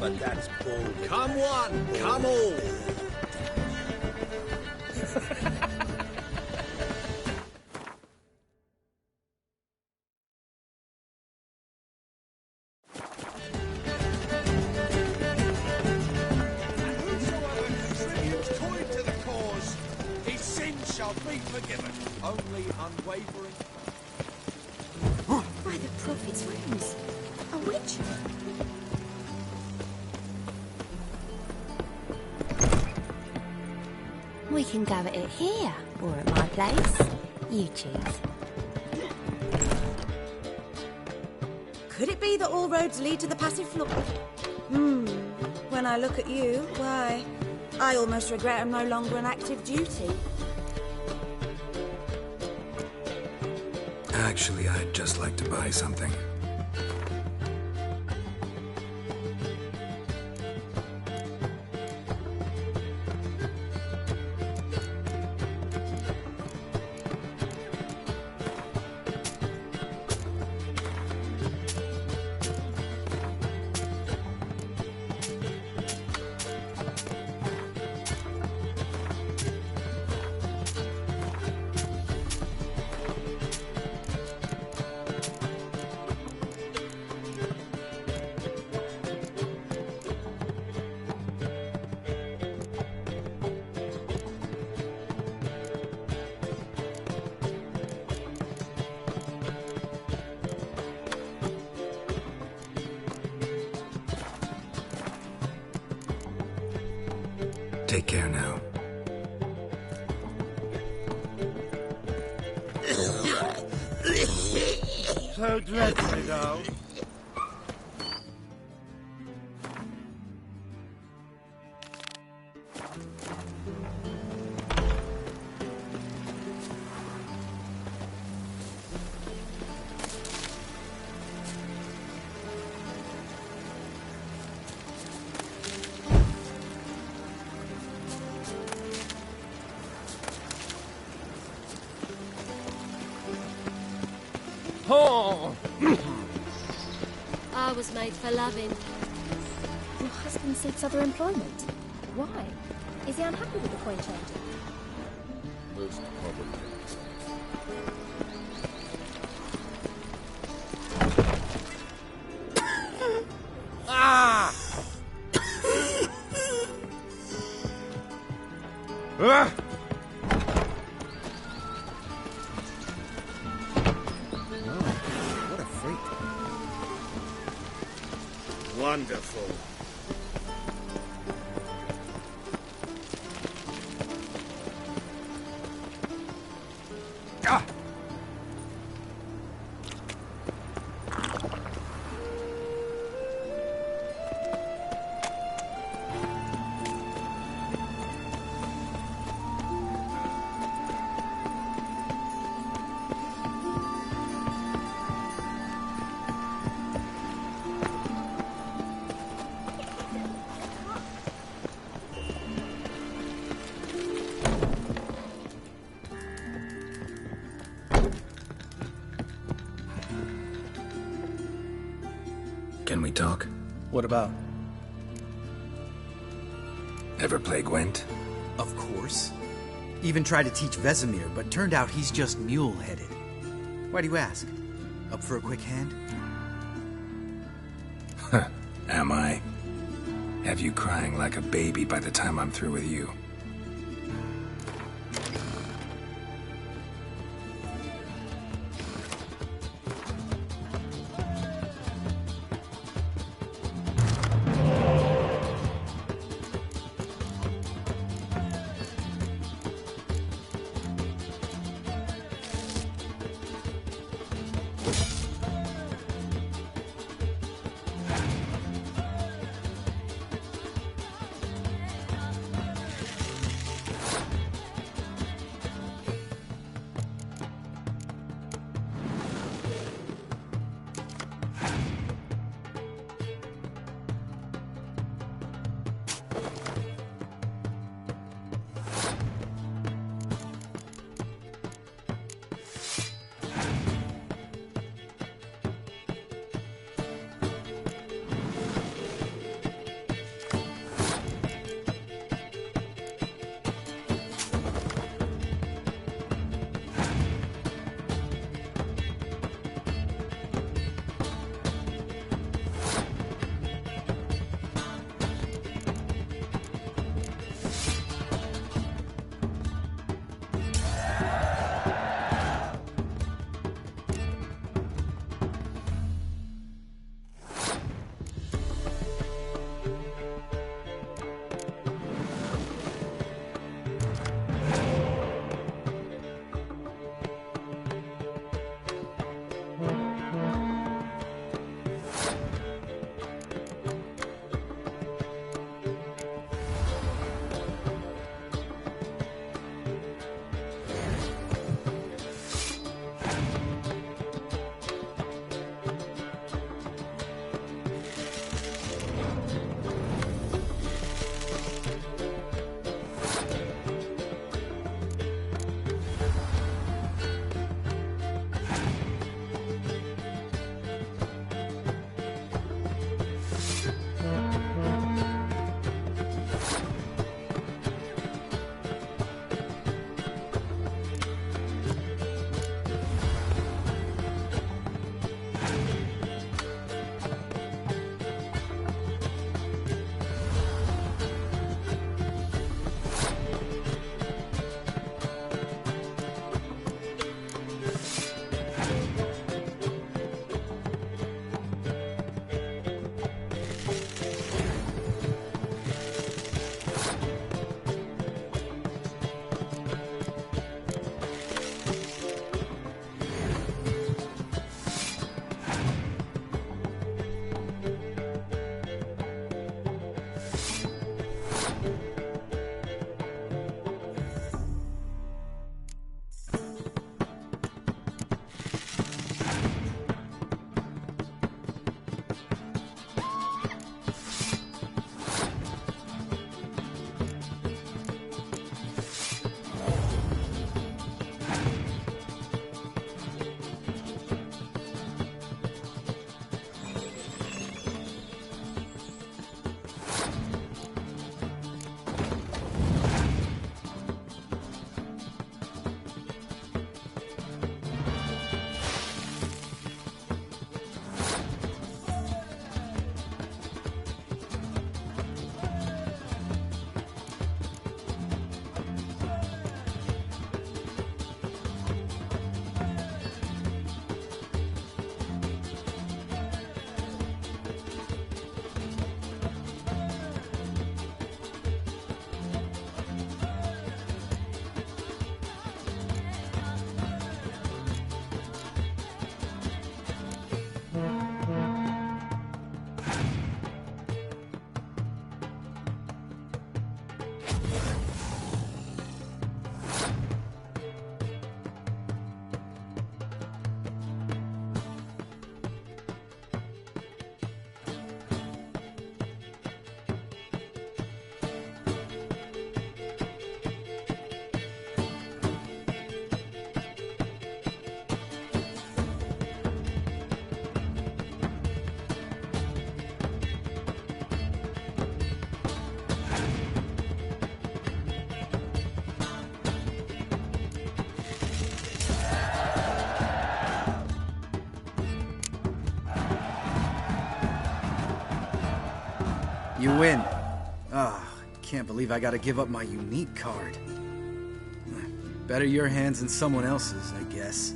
but that's bull. Come one, come all. Only unwavering. By the Prophet's rings. A witch? We can go at it here, or at my place. You choose. Could it be that all roads lead to the passive floor? When I look at you, why, I almost regret I'm no longer an active duty. Actually, I'd just like to buy something. Take care now. So dreadfully dull. Oh! I was made for loving. Your husband seeks other employment. Why? Is he unhappy with the coin changing? Most probably. Ah! Ah! What a freak. Wonderful. Ah! Can we talk? What about? Ever play Gwent? Of course. Even tried to teach Vesemir, but turned out he's just mule-headed. Why do you ask? Up for a quick hand? Am I? Have you crying like a baby by the time I'm through with you? You win. Ah, can't believe I gotta give up my unique card. Better your hands than someone else's, I guess.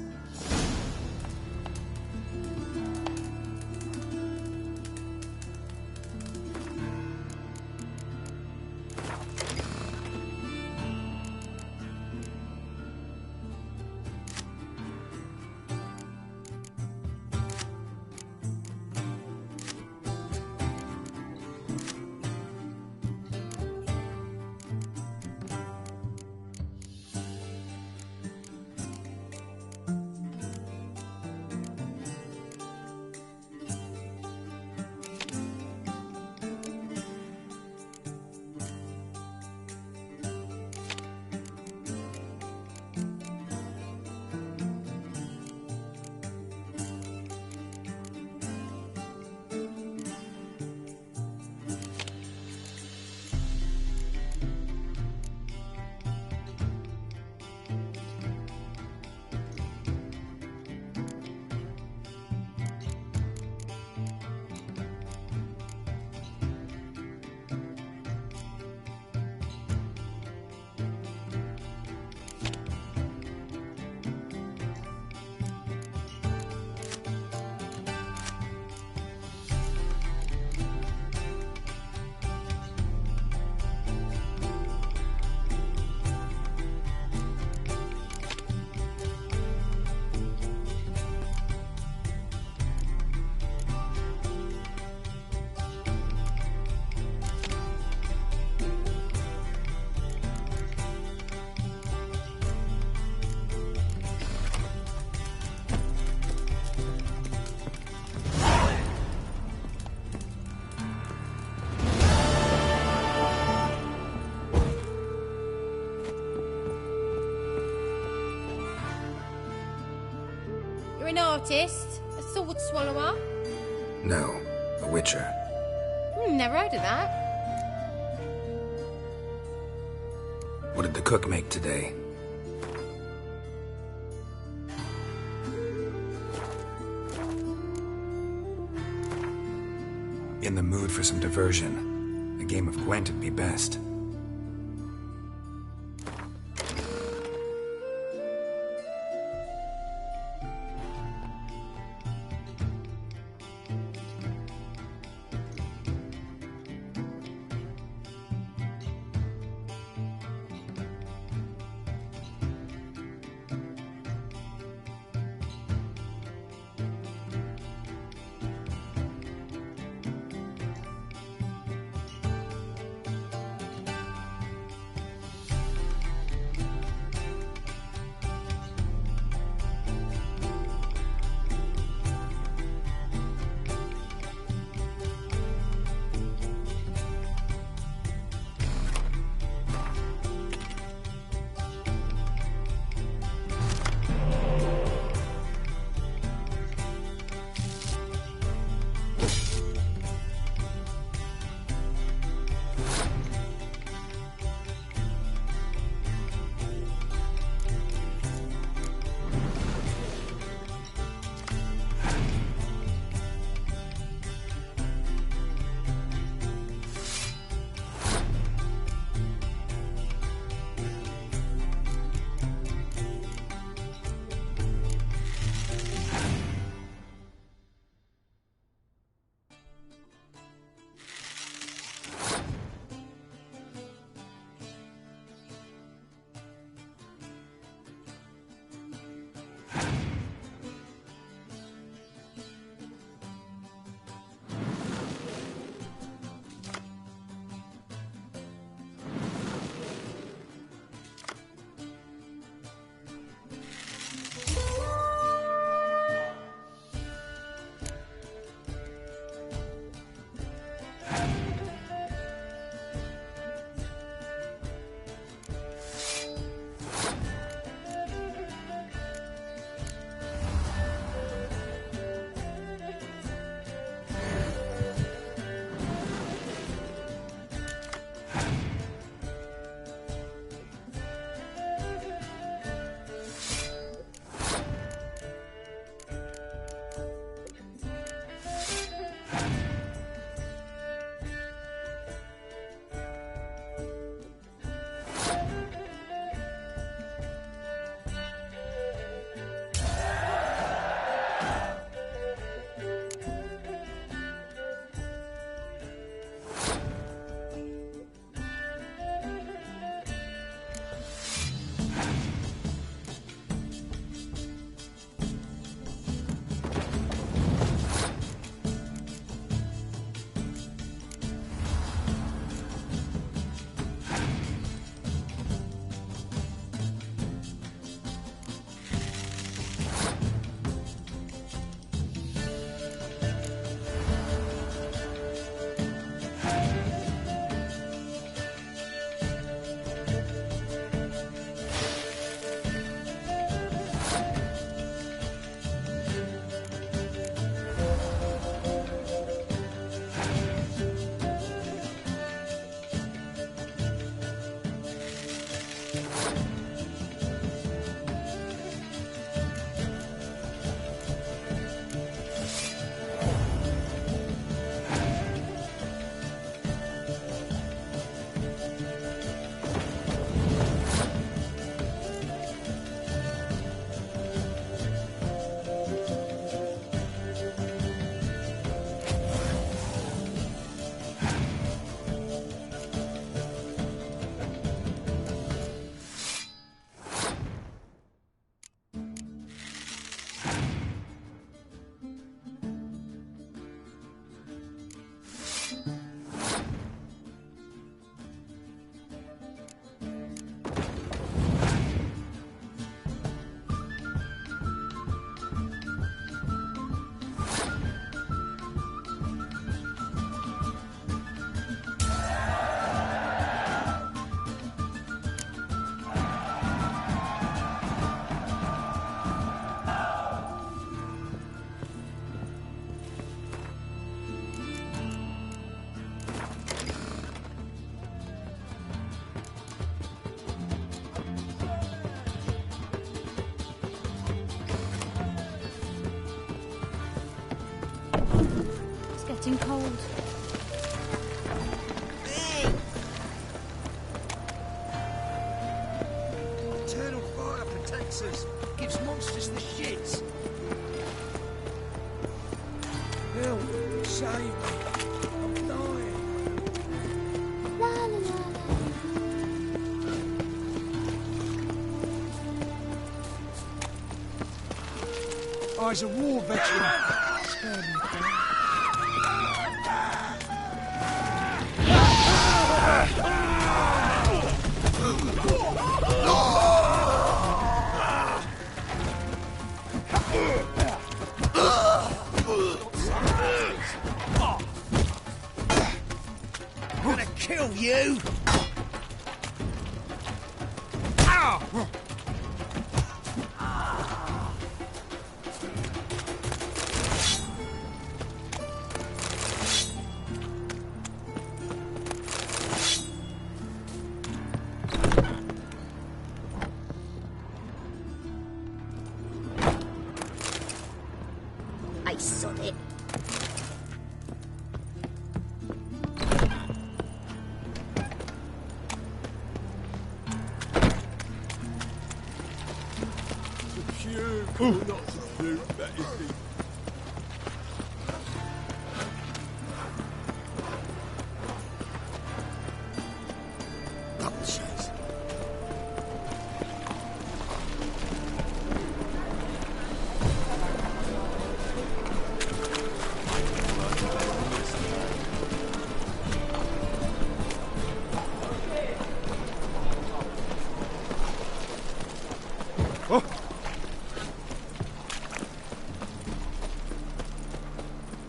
You're an artist? A sword swallower? No, a witcher. Never heard of that. What did the cook make today? In the mood for some diversion. A game of Gwent would be best. getting cold. Eternal fire protects us. Gives monsters the shits. Help! Save me! I'm dying! La la la la. I was a war veteran. Spare me, I'm gonna kill you! I saw it. Not subdue, that is the... Nonsense.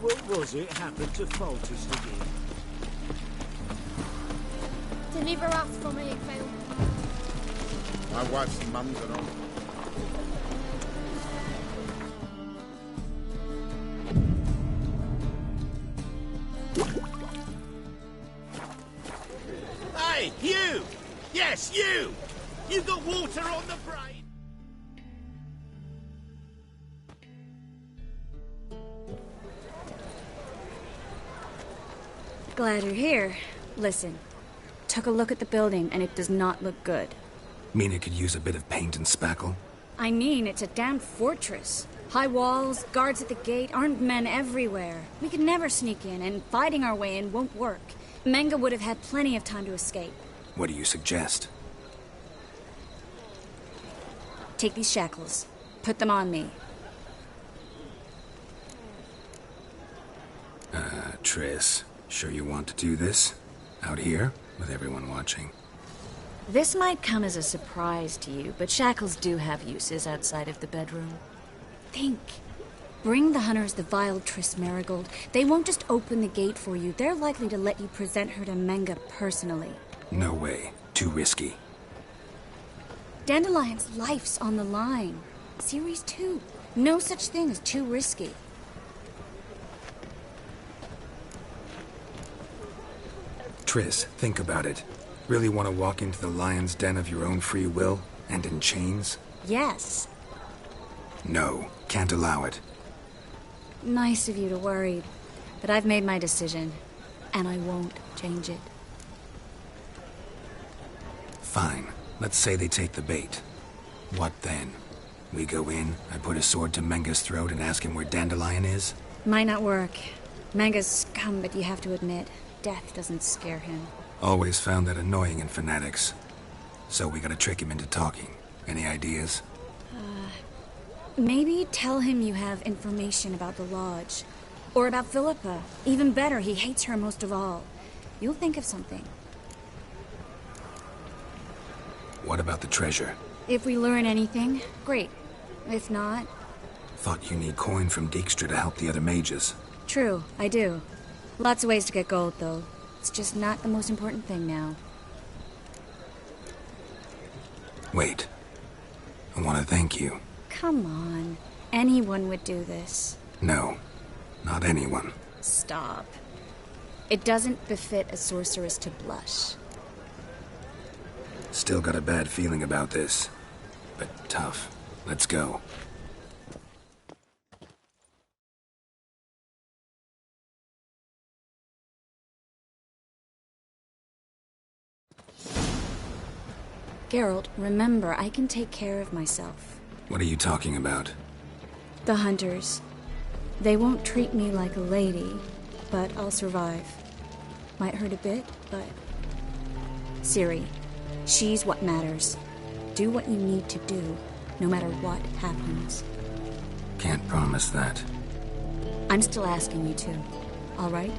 What was it happened to Folters again? Deliver us from here, Phil. My wife's mum's and all. Hey, you! Yes, you! You got water on the brain! Glad you're here. Listen, took a look at the building and it does not look good. Mean it could use a bit of paint and spackle? I mean, it's a damn fortress. High walls, guards at the gate, armed men everywhere. We could never sneak in, and fighting our way in won't work. Menga would have had plenty of time to escape. What do you suggest? Take these shackles. Put them on me. Triss, sure you want to do this? Out here, with everyone watching? This might come as a surprise to you, but shackles do have uses outside of the bedroom. Think. Bring the hunters the vile Triss Marigold. They won't just open the gate for you. They're likely to let you present her to Menga personally. No way. Too risky. Dandelion's life's on the line. Series 2. No such thing as too risky. Triss, think about it. Really want to walk into the lion's den of your own free will, and in chains? Yes. No, can't allow it. Nice of you to worry, but I've made my decision, and I won't change it. Fine. Let's say they take the bait. What then? We go in, I put a sword to Menga's throat and ask him where Dandelion is? Might not work. Menga's scum, but you have to admit, death doesn't scare him. Always found that annoying in fanatics. So we gotta trick him into talking. Any ideas? Maybe tell him you have information about the Lodge. Or about Philippa. Even better, he hates her most of all. You'll think of something. What about the treasure? If we learn anything, great. If not... Thought you need coin from Dijkstra to help the other mages. True, I do. Lots of ways to get gold, though. It's just not the most important thing now. Wait. I want to thank you. Come on. Anyone would do this. No, not anyone. Stop. It doesn't befit a sorceress to blush. Still got a bad feeling about this. But tough. Let's go. Geralt, remember, I can take care of myself. What are you talking about? The hunters. They won't treat me like a lady, but I'll survive. Might hurt a bit, but... Ciri, she's what matters. Do what you need to do, no matter what happens. Can't promise that. I'm still asking you to, all right?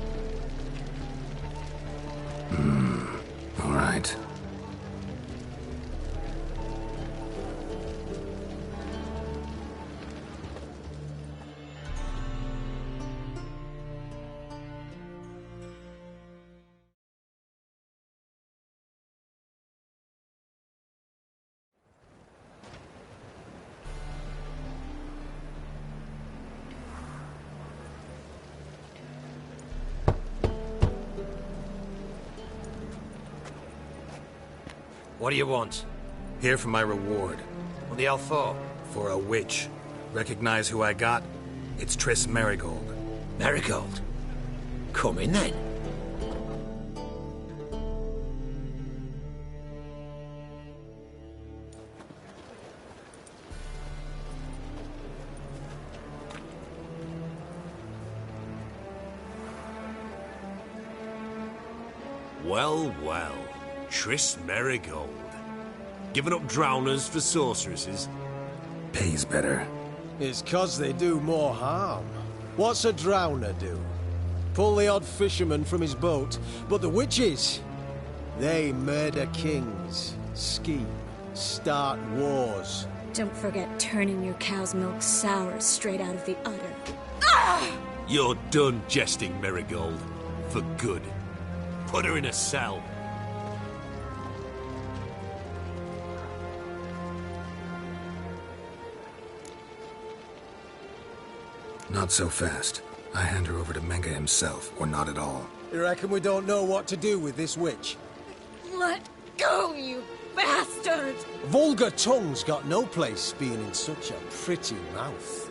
All right. What do you want? Here for my reward. What the hell for? For a witch. Recognize who I got? It's Triss Merigold. Merigold? Come in then. Well, well. Triss Merigold. Giving up drowners for sorceresses? Pays better. It's 'cause they do more harm. What's a drowner do? Pull the odd fisherman from his boat, but the witches, they murder kings, scheme, start wars. Don't forget turning your cow's milk sour straight out of the udder. You're done jesting, Merigold. For good. Put her in a cell. Not so fast. I hand her over to Menge himself, or not at all. You reckon we don't know what to do with this witch? Let go, you bastard! Vulgar tongue's got no place being in such a pretty mouth.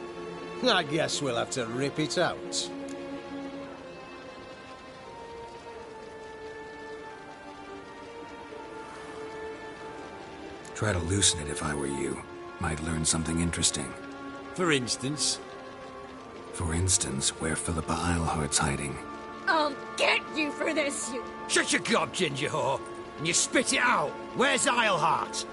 I guess we'll have to rip it out. Try to loosen it if I were you. Might learn something interesting. For instance? For instance, where Philippa Eilhart's hiding. I'll get you for this, you... Shut your gob, ginger whore, and you spit it out. Where's Eilhart?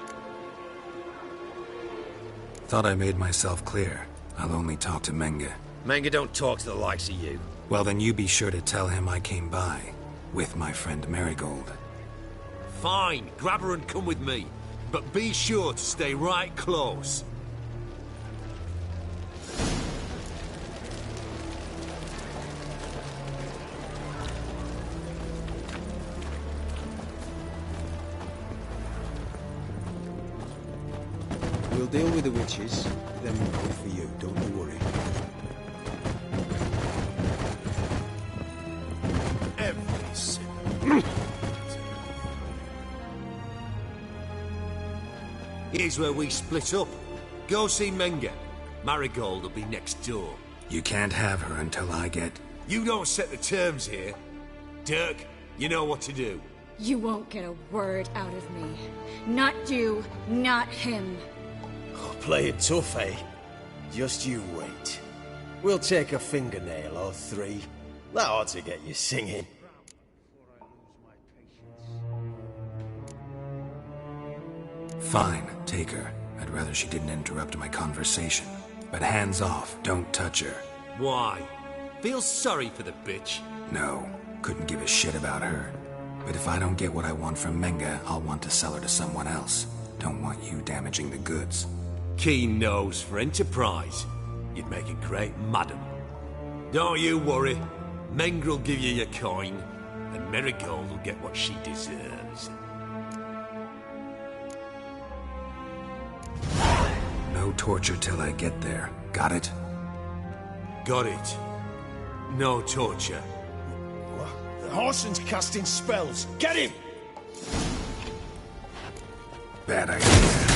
Thought I made myself clear. I'll only talk to Menge. Menge don't talk to the likes of you. Well, then you be sure to tell him I came by. With my friend Merigold. Fine, grab her and come with me. But be sure to stay right close. We'll deal with the witches, then we'll come for you, don't you worry. Every single... Here's where we split up. Go see Menge. Marigold will be next door. You can't have her until I get... You don't set the terms here. Dirk, you know what to do. You won't get a word out of me. Not you, not him. Oh, play it tough, eh? Just you wait. We'll take a fingernail or three. That ought to get you singing. Fine, take her. I'd rather she didn't interrupt my conversation. But hands off, don't touch her. Why? Feel sorry for the bitch? No, couldn't give a shit about her. But if I don't get what I want from Menge, I'll want to sell her to someone else. Don't want you damaging the goods. Keen nose for enterprise. You'd make a great madam. Don't you worry. Menge will give you your coin, and Merigold will get what she deserves. No torture till I get there. Got it? Got it. No torture. The Horson's casting spells. Get him! Bad idea.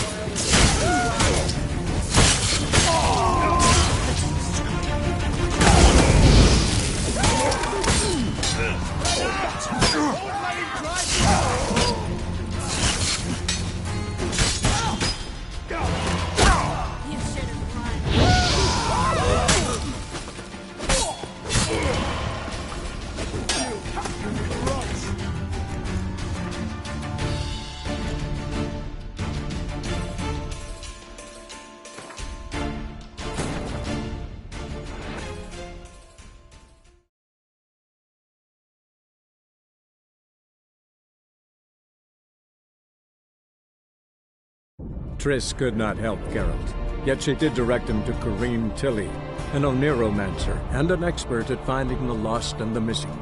Triss could not help Geralt, yet she did direct him to Corrine Tilly, an Oniromancer and an expert at finding the lost and the missing.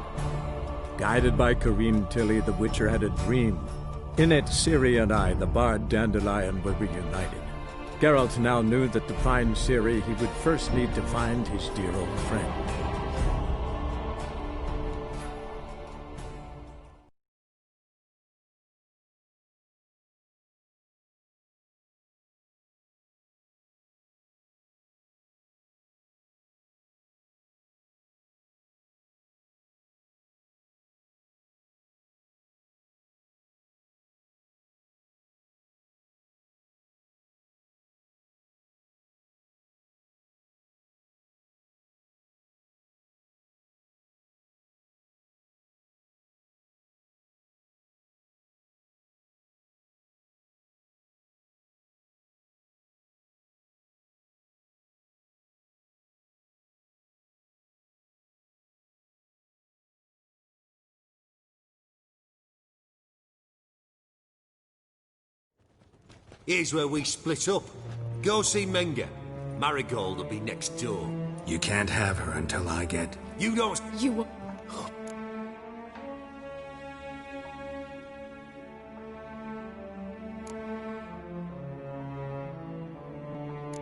Guided by Corrine Tilly, the Witcher had a dream. In it, Ciri and I, the bard Dandelion, were reunited. Geralt now knew that to find Ciri, he would first need to find his dear old friend. Here's where we split up. Go see Menga. Marigold will be next door. You can't have her until I get... You don't... You will...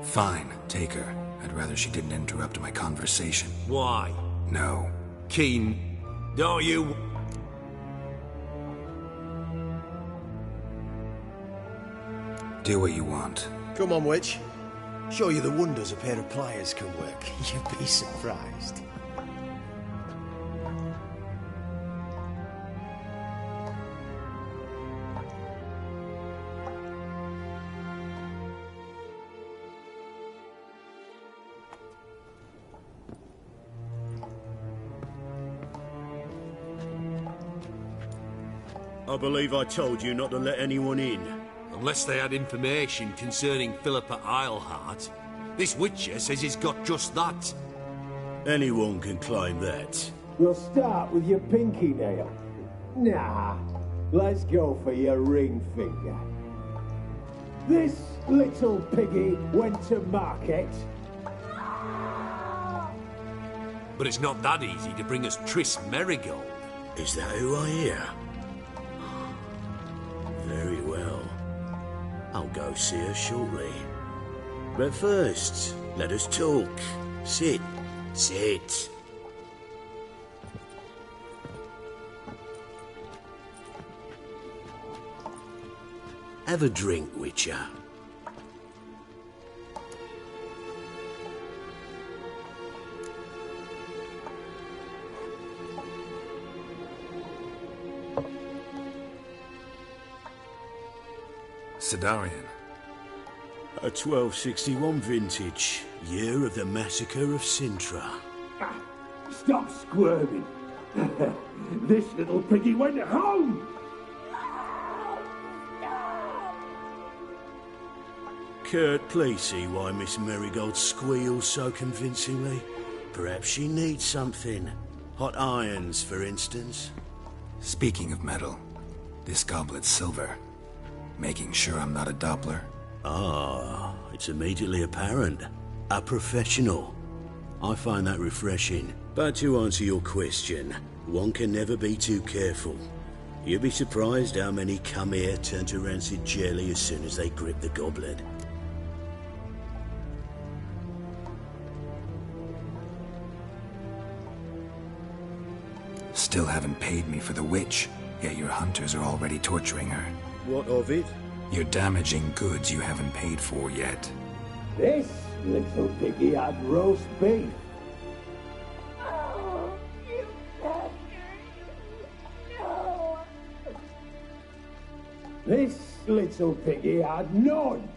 Fine, take her. I'd rather she didn't interrupt my conversation. Why? No. Keen, don't you... Do what you want. Come on, witch. Show you the wonders a pair of pliers can work. You'd be surprised. I believe I told you not to let anyone in. Unless they had information concerning Philippa Eilhart. This Witcher says he's got just that. Anyone can claim that. We'll start with your pinky nail. Nah, let's go for your ring finger. This little piggy went to market. But it's not that easy to bring us Triss Merigold. Is that who I hear? Very well. I'll go see her shortly. But first, let us talk. Sit. Sit. Have a drink, Witcher. Sidarian. A 1261 vintage, year of the massacre of Sintra. Stop squirming. This little piggy went home. Kurt, please see why Miss Merigold squeals so convincingly. Perhaps she needs something. Hot irons, for instance. Speaking of metal, this goblet's silver. Making sure I'm not a Doppler. Ah, it's immediately apparent. A professional. I find that refreshing. But to answer your question, one can never be too careful. You'd be surprised how many come here turn to rancid jelly as soon as they grip the goblet. Still haven't paid me for the witch, yet your hunters are already torturing her. What of it? You're damaging goods you haven't paid for yet. This little piggy had roast beef. This little piggy had none.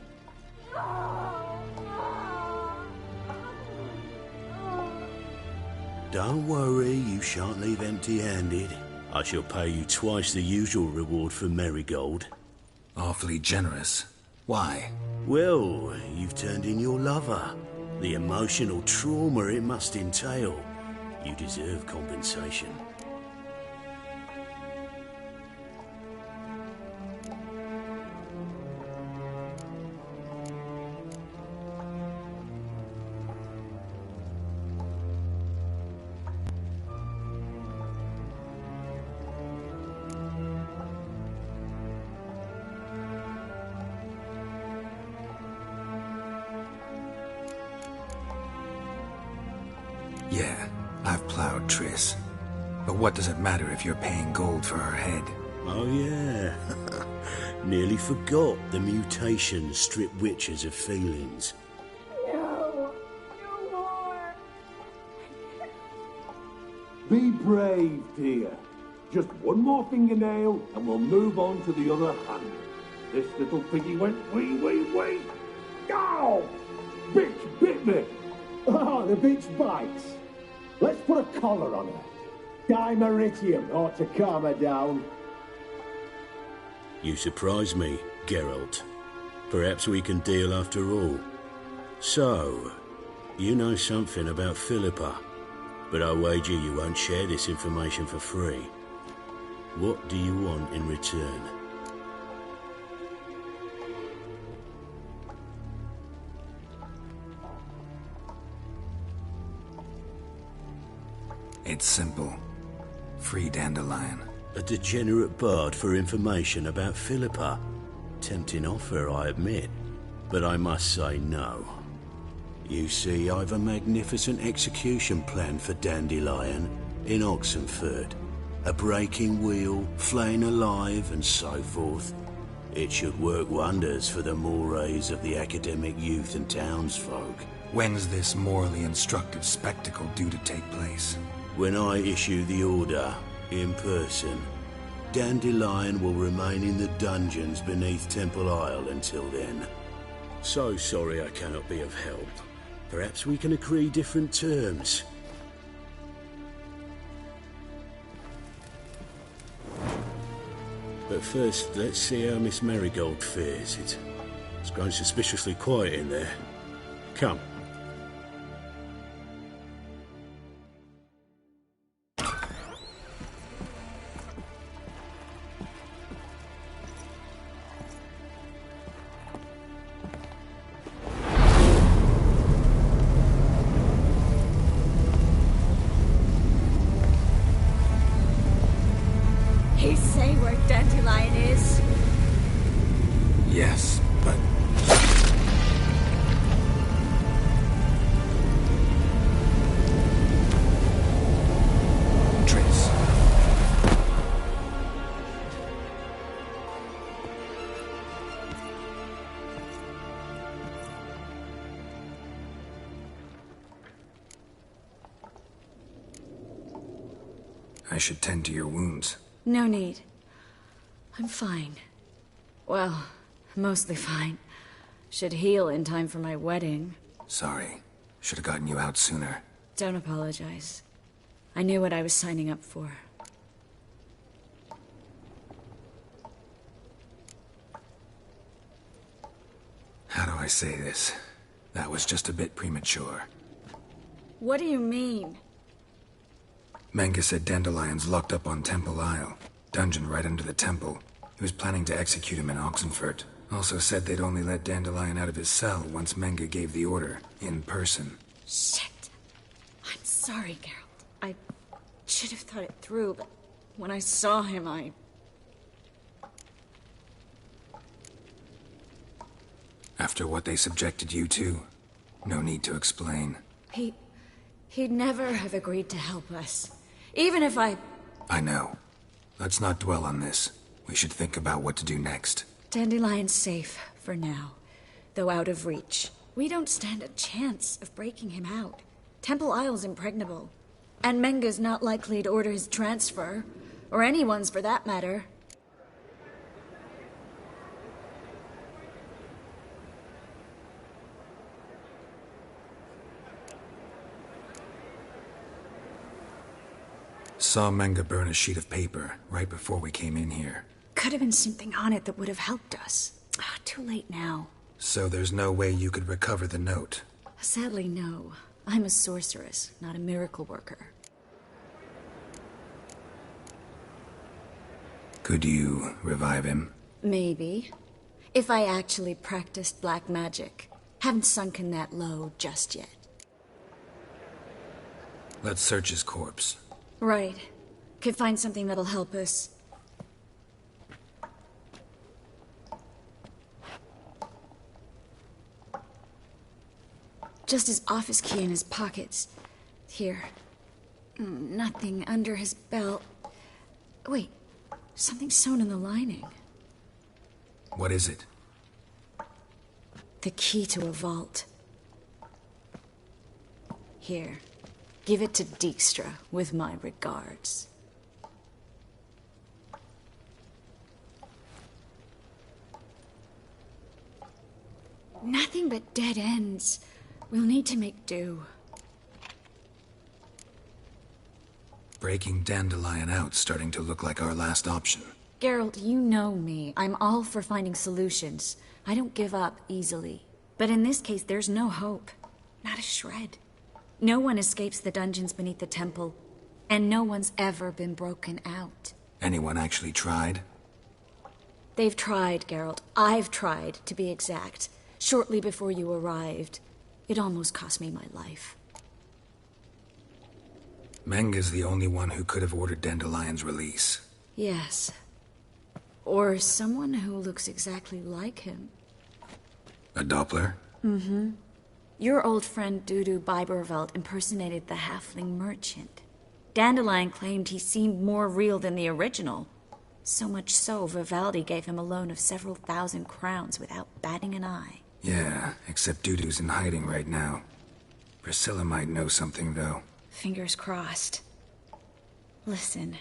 Don't worry, you shan't leave empty-handed. I shall pay you twice the usual reward for Merigold. Awfully generous. Why? Well, you've turned in your lover. The emotional trauma it must entail. You deserve compensation. Yeah, I've plowed Triss. But what does it matter if you're paying gold for her head? Oh yeah. Nearly forgot the mutations strip witches of feelings. No more. Be brave, dear. Just one more fingernail and we'll move on to the other hand. This little piggy went wee. Ow! Bitch bit me. Oh, the bitch bites. Let's put a collar on her. Dimeritium ought to calm her down. You surprise me, Geralt. Perhaps we can deal after all. So, you know something about Philippa, but I wager you won't share this information for free. What do you want in return? It's simple. Free Dandelion. A degenerate bard for information about Philippa. Tempting offer, I admit, but I must say no. You see, I've a magnificent execution plan for Dandelion in Oxenford. A breaking wheel, flaying alive, and so forth. It should work wonders for the mores of the academic youth and townsfolk. When's this morally instructive spectacle due to take place? When I issue the order, in person, Dandelion will remain in the dungeons beneath Temple Isle until then. So sorry I cannot be of help. Perhaps we can agree different terms. But first, let's see how Miss Marigold fares. It's grown suspiciously quiet in there. Come. He say where Dandelion is? Yes, but... Triss. I should tend to your wounds. No need. I'm fine. Well, mostly fine. Should heal in time for my wedding. Sorry. Should have gotten you out sooner. Don't apologize. I knew what I was signing up for. How do I say this? That was just a bit premature. What do you mean? Menga said Dandelion's locked up on Temple Isle. Dungeon right under the temple. He was planning to execute him in Oxenfurt. Also said they'd only let Dandelion out of his cell once Menga gave the order, in person. Shit. I'm sorry, Geralt. I should have thought it through, but when I saw him, After what they subjected you to, no need to explain. He'd never have agreed to help us. Even if I know. Let's not dwell on this. We should think about what to do next. Dandelion's safe, for now. Though out of reach. We don't stand a chance of breaking him out. Temple Isle's impregnable. And Menga's not likely to order his transfer. Or anyone's, for that matter. Saw Menga burn a sheet of paper right before we came in here. Could have been something on it that would have helped us. Too late now. So there's no way you could recover the note? Sadly, no. I'm a sorceress, not a miracle worker. Could you revive him? Maybe. If I actually practiced black magic. Haven't sunken that low just yet. Let's search his corpse. Right. Could find something that'll help us. Just his office key in his pockets. Here. Nothing under his belt. Wait, something's sewn in the lining. What is it? The key to a vault. Here, give it to Dijkstra with my regards. Nothing but dead ends. We'll need to make do. Breaking Dandelion out's starting to look like our last option. Geralt, you know me. I'm all for finding solutions. I don't give up easily. But in this case, there's no hope. Not a shred. No one escapes the dungeons beneath the temple, and no one's ever been broken out. Anyone actually tried? They've tried, Geralt. I've tried, to be exact. Shortly before you arrived. It almost cost me my life. Menge's the only one who could have ordered Dandelion's release. Yes. Or someone who looks exactly like him. A Doppler? Mm-hmm. Your old friend Dudu Biberveld impersonated the halfling merchant. Dandelion claimed he seemed more real than the original. So much so, Vivaldi gave him a loan of several thousand crowns without batting an eye. Yeah, except Dudu's in hiding right now. Priscilla might know something, though. Fingers crossed. Listen,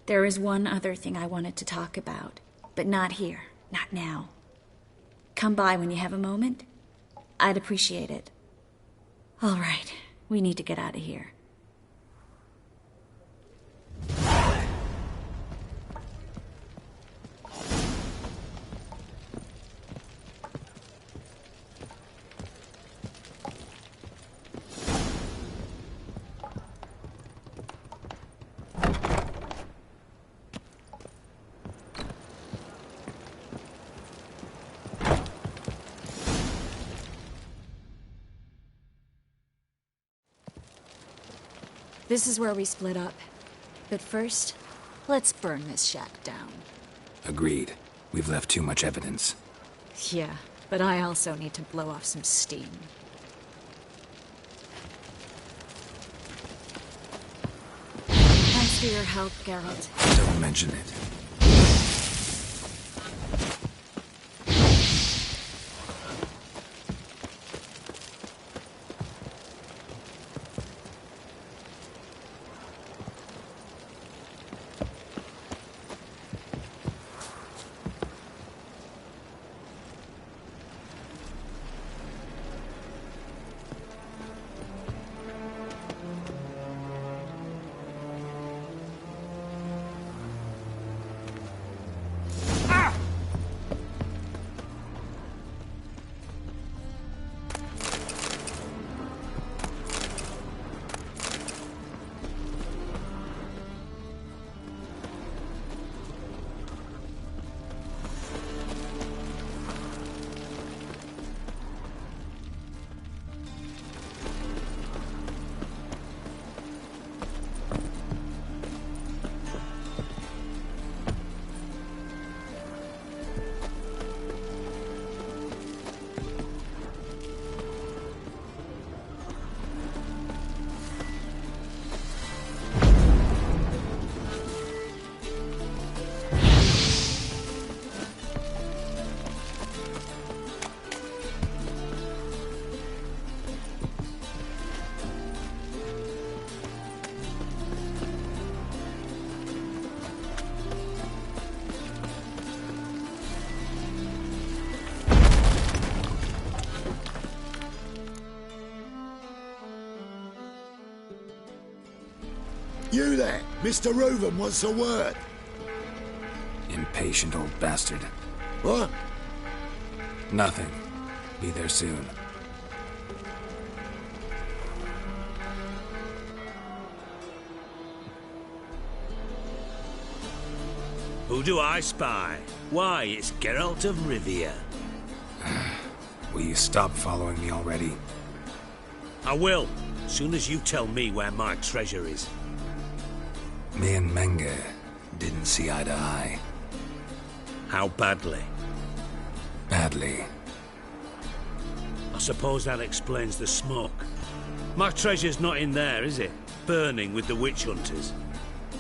there is one other thing I wanted to talk about, but not here, not now. Come by when you have a moment. I'd appreciate it. All right, we need to get out of here. This is where we split up. But first, let's burn this shack down. Agreed. We've left too much evidence. Yeah, but I also need to blow off some steam. Thanks for your help, Geralt. Don't mention it. You there, Mr. Reuven wants a word. Impatient old bastard. What? Nothing. Be there soon. Who do I spy? Why, it's Geralt of Rivia. Will you stop following me already? I will, soon as you tell me where my treasure is. Me and Menge didn't see eye to eye. How badly? Badly. I suppose that explains the smoke. My treasure's not in there, is it? Burning with the witch hunters.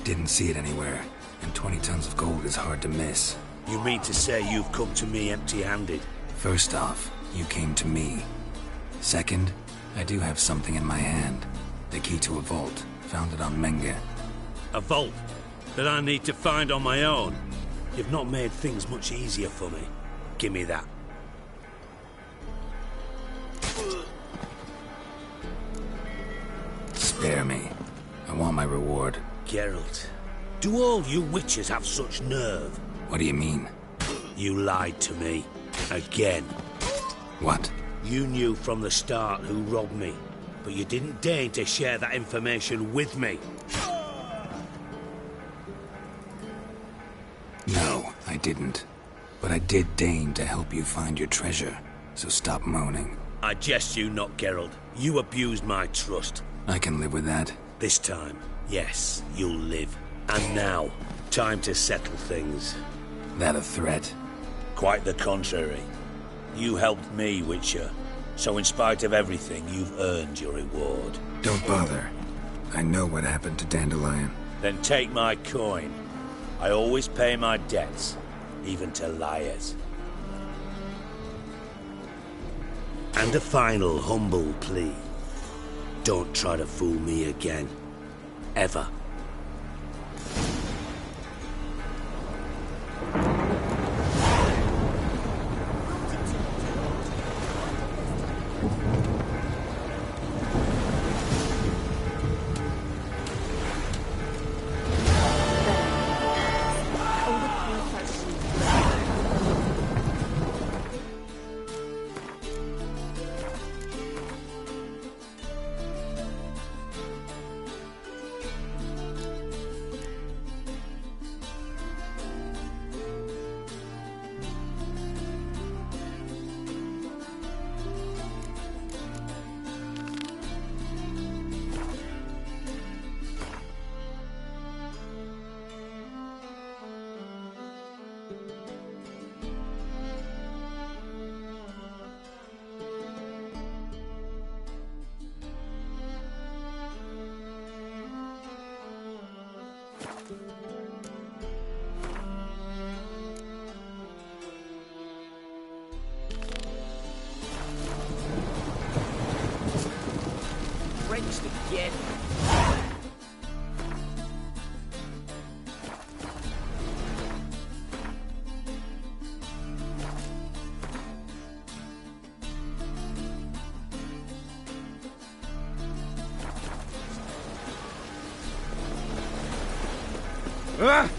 Didn't see it anywhere, and 20 tons of gold is hard to miss. You mean to say you've come to me empty-handed? First off, you came to me. Second, I do have something in my hand. The key to a vault, found it on Menge. A vault that I need to find on my own? You've not made things much easier for me. Give me that. Spare me. I want my reward. Geralt, do all you witches have such nerve? What do you mean? You lied to me. Again. What? You knew from the start who robbed me, but you didn't deign to share that information with me. No, I didn't. But I did deign to help you find your treasure, so stop moaning. I jest you not, Geralt. You abused my trust. I can live with that. This time, yes, you'll live. And now, time to settle things. That a threat? Quite the contrary. You helped me, Witcher. So in spite of everything, you've earned your reward. Don't bother. I know what happened to Dandelion. Then take my coin. I always pay my debts, even to liars. And a final humble plea. Don't try to fool me again. Ever. Again. Ah!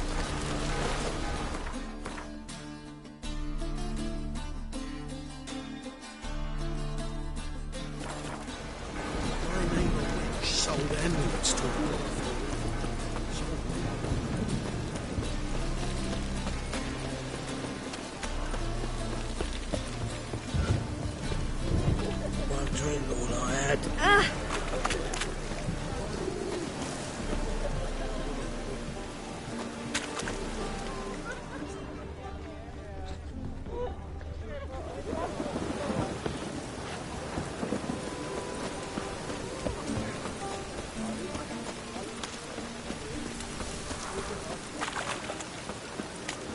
Sold amulets to a wolf. Won't drink all I had. Ah!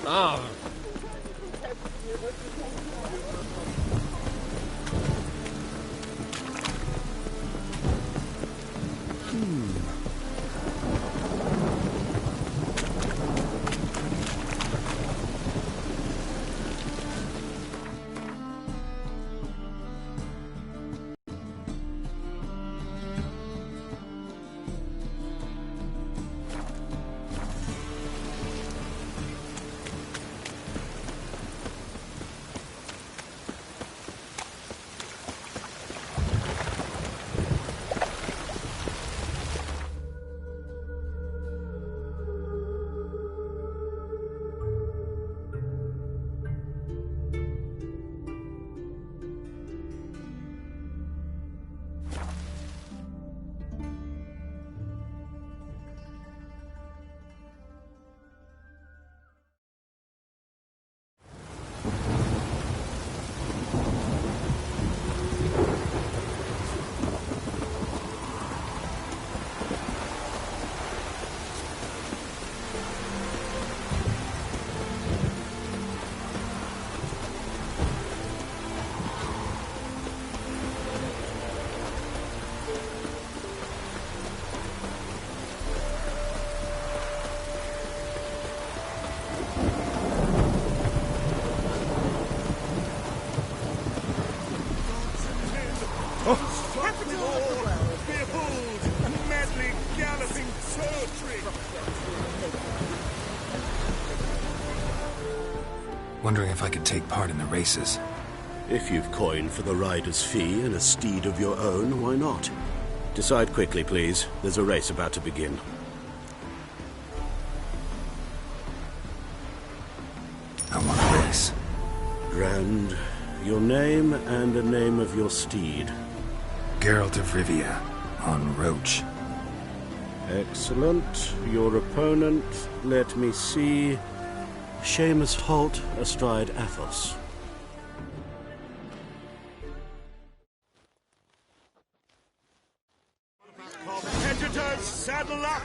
Ah. Wondering if I could take part in the races. If you've coin for the rider's fee and a steed of your own, why not? Decide quickly, please. There's a race about to begin. I want a race. Grand. Your name and the name of your steed. Geralt of Rivia, on Roach. Excellent. Your opponent, let me see. Seamus Holt astride Athos. Competitors, saddle up!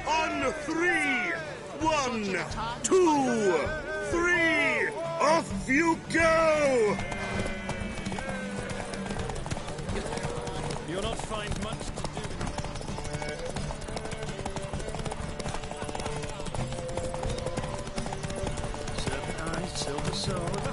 On 3! 1, 2, 3! Off you go! You'll not find much to do. Serpent eyes, silver sword.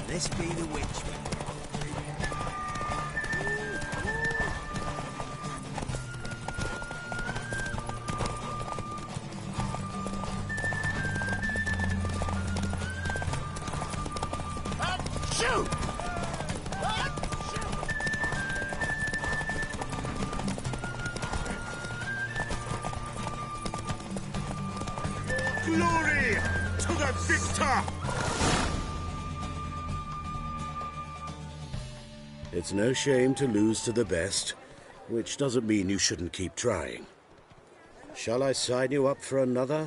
This be the Witchman. Shoot! Glory to the victor! It's no shame to lose to the best, which doesn't mean you shouldn't keep trying. Shall I sign you up for another?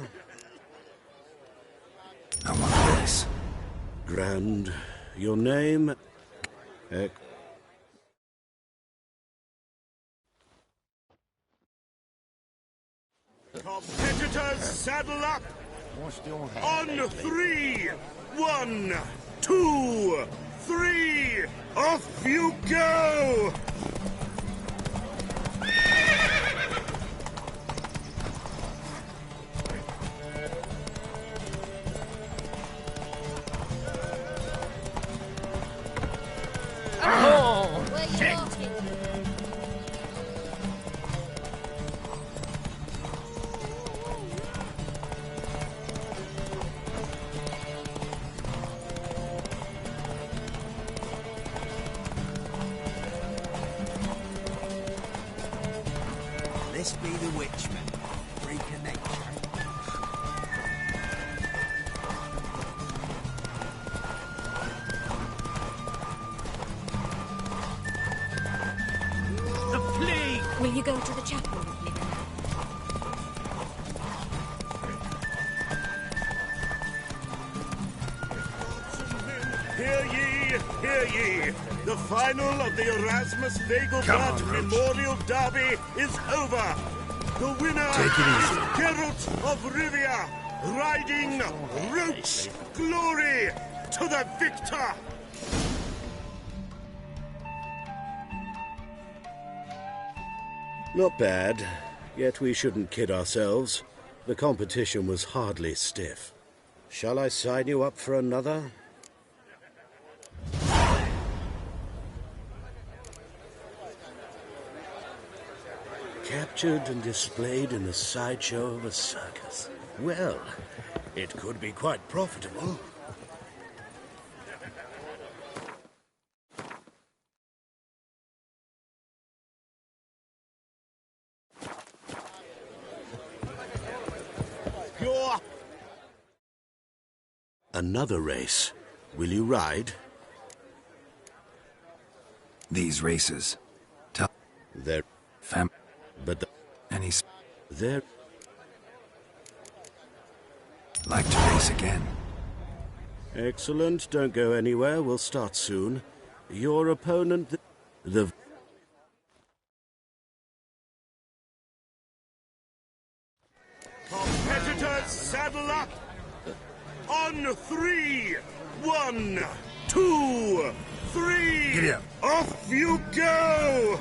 I want a race. Grand. Your name? Competitors, saddle up! On 3! 1, 2, 3! Off you go! Oh, shit! This be the Witchman. Freak of nature. The plague! Will you go to the chapel with me? Hear ye, hear ye! The final of the Erasmus Nagelblatt Memorial Derby is over! The winner is Geralt of Rivia, riding Roach. Glory to the victor! Not bad, yet we shouldn't kid ourselves. The competition was hardly stiff. Shall I sign you up for another? Captured and displayed in the sideshow of a circus. Well, it could be quite profitable. Another race. Will you ride? These races. They're... But they're... Like to race again. Excellent. Don't go anywhere. We'll start soon. Your opponent... The... Competitors, saddle up! On 3! 1, 2, 3! Giddy up. Off you go!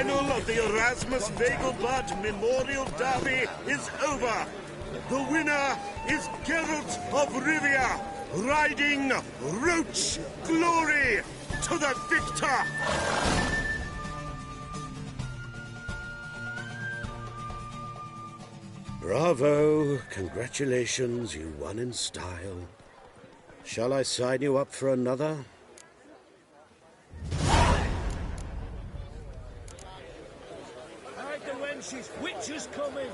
final of the Erasmus Vegelbud Memorial Derby is over. The winner is Geralt of Rivia, riding Roach Glory to the victor! Bravo! Congratulations, you won in style. Shall I sign you up for another? I heard the wenches, witches coming!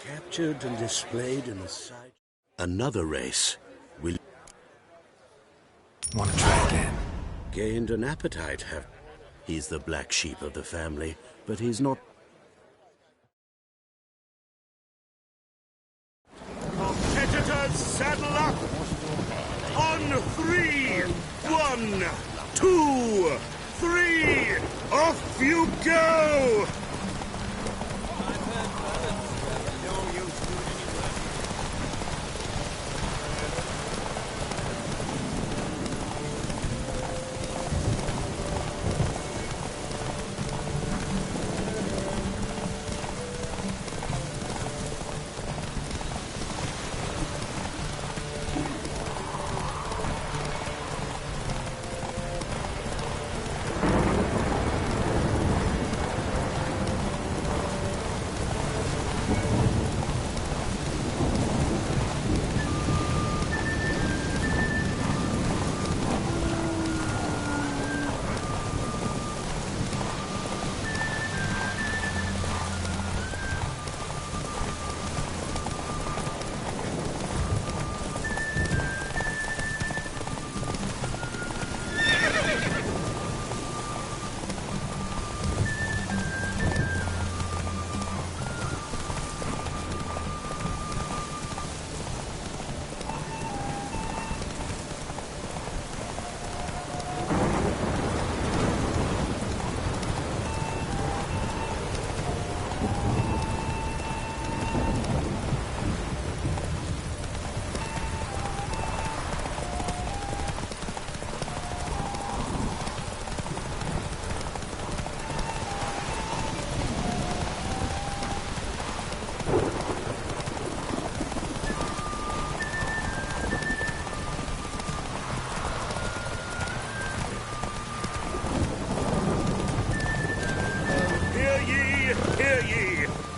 Captured and displayed in the side. Another race. Will Want to try again? Gained an appetite, have. He's the black sheep of the family, but he's not. Competitors, saddle up! On 3! 1, 2, 3! Off you go!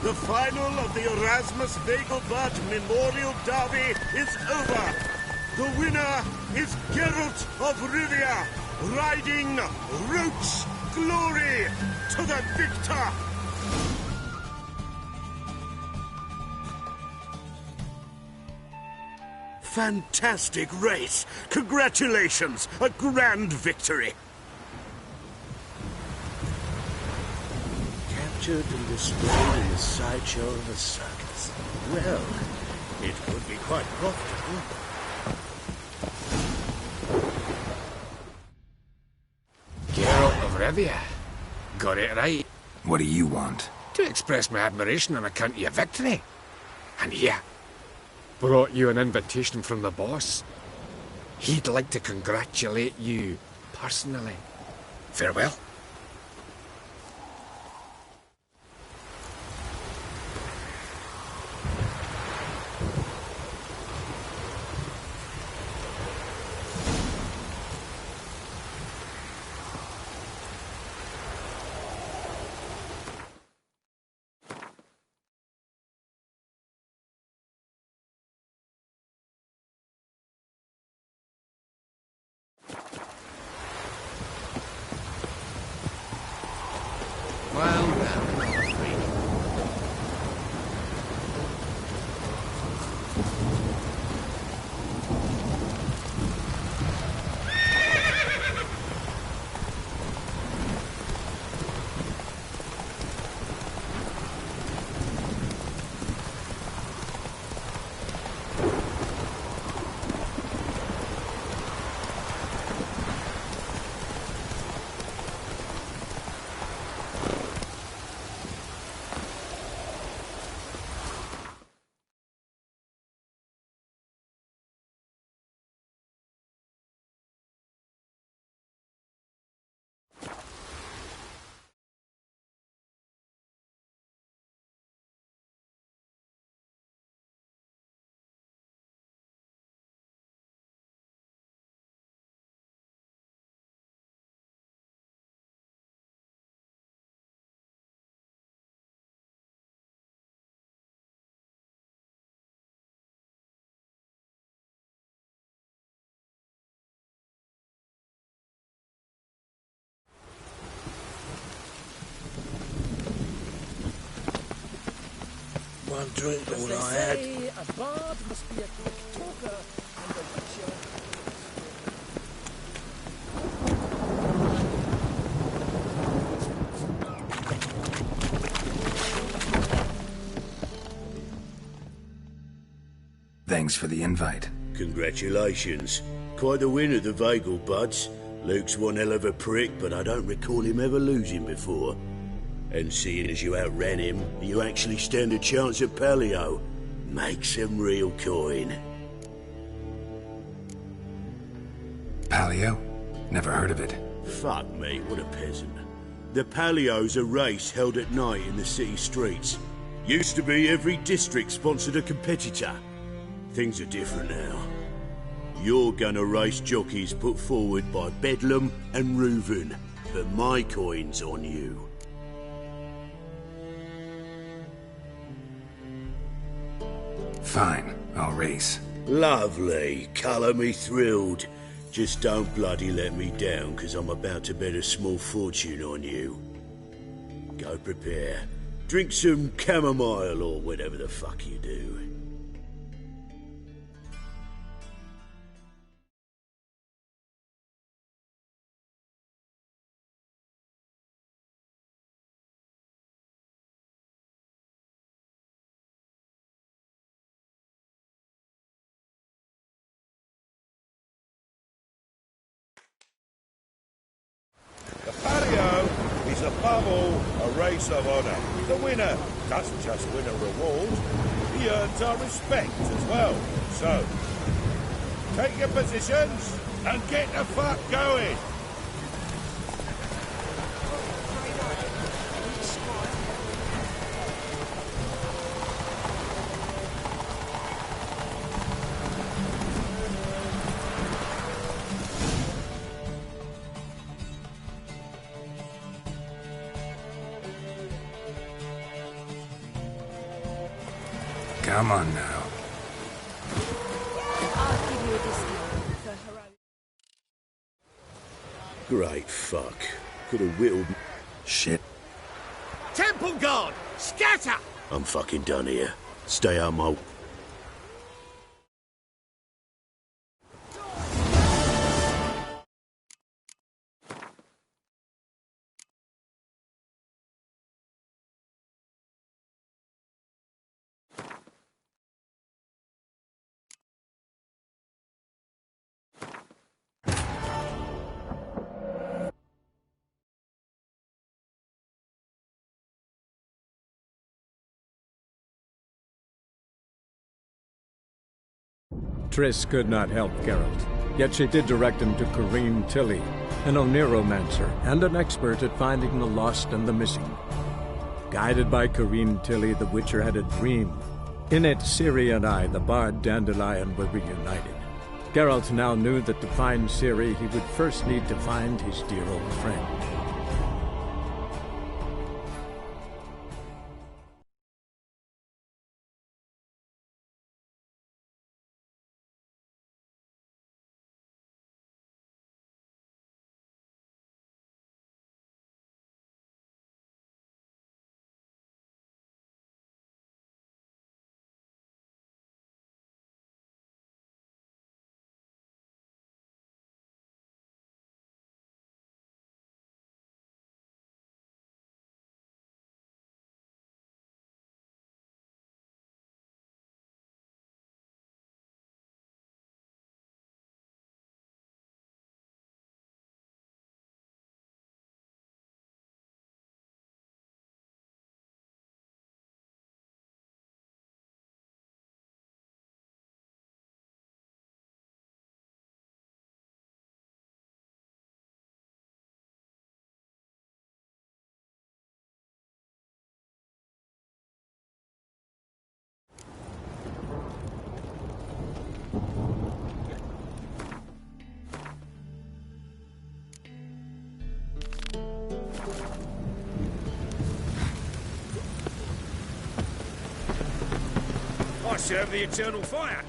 The final of the Erasmus Vegelbud Memorial Derby is over. The winner is Geralt of Rivia, riding Roach Glory to the victor! Fantastic race! Congratulations! A grand victory! Captured and displayed in the sideshow of a circus. Well, it could be quite profitable. Geralt of Rivia. Got it right. What do you want? To express my admiration on account of your victory. And here, brought you an invitation from the boss. He'd like to congratulate you personally. Farewell. one drink all I had. A bard must be a quick talker, and a witcher. Thanks for the invite. Congratulations. Quite the winner, the Vagel buds. Luke's one hell of a prick, but I don't recall him ever losing before. And seeing as you outran him, you actually stand a chance at Palio. Make some real coin. Palio? Never heard of it. Fuck me, what a peasant. The Palio's a race held at night in the city streets. Used to be every district sponsored a competitor. Things are different now. You're gonna race jockeys put forward by Bedlam and Reuven, but my coin's on you. Fine, I'll race. Lovely, colour me thrilled. Just don't bloody let me down, 'cause I'm about to bet a small fortune on you. Go prepare. Drink some chamomile or whatever the fuck you do. The Palio is above all a race of honour. The winner doesn't just win a reward, he earns our respect as well. So, take your positions and get the fuck going. Come on now. I'll give you a discount for heroic. Great fuck. Could have whittled... Shit. Temple Guard! Scatter! I'm fucking done here. Stay out my... Triss could not help Geralt, yet she did direct him to Corrine Tilly, an Oniromancer and an expert at finding the lost and the missing. Guided by Corrine Tilly, the Witcher had a dream. In it, Ciri and I, the bard Dandelion, were reunited. Geralt now knew that to find Ciri, he would first need to find his dear old friend. I serve the eternal fire.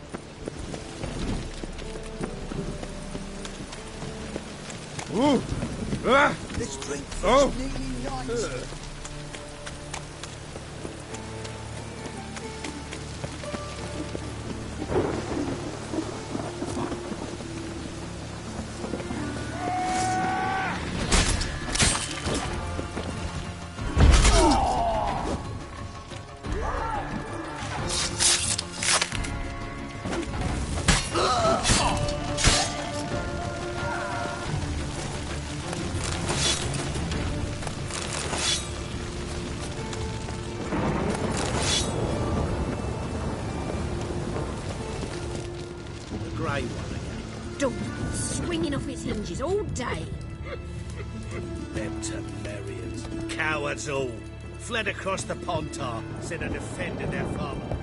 Ooh! Ah! This drink feels nearly nice. day one again. Door swinging off its hinges all day. Them Temerians. Cowards all. Fled across the Pontar, instead of defending their father.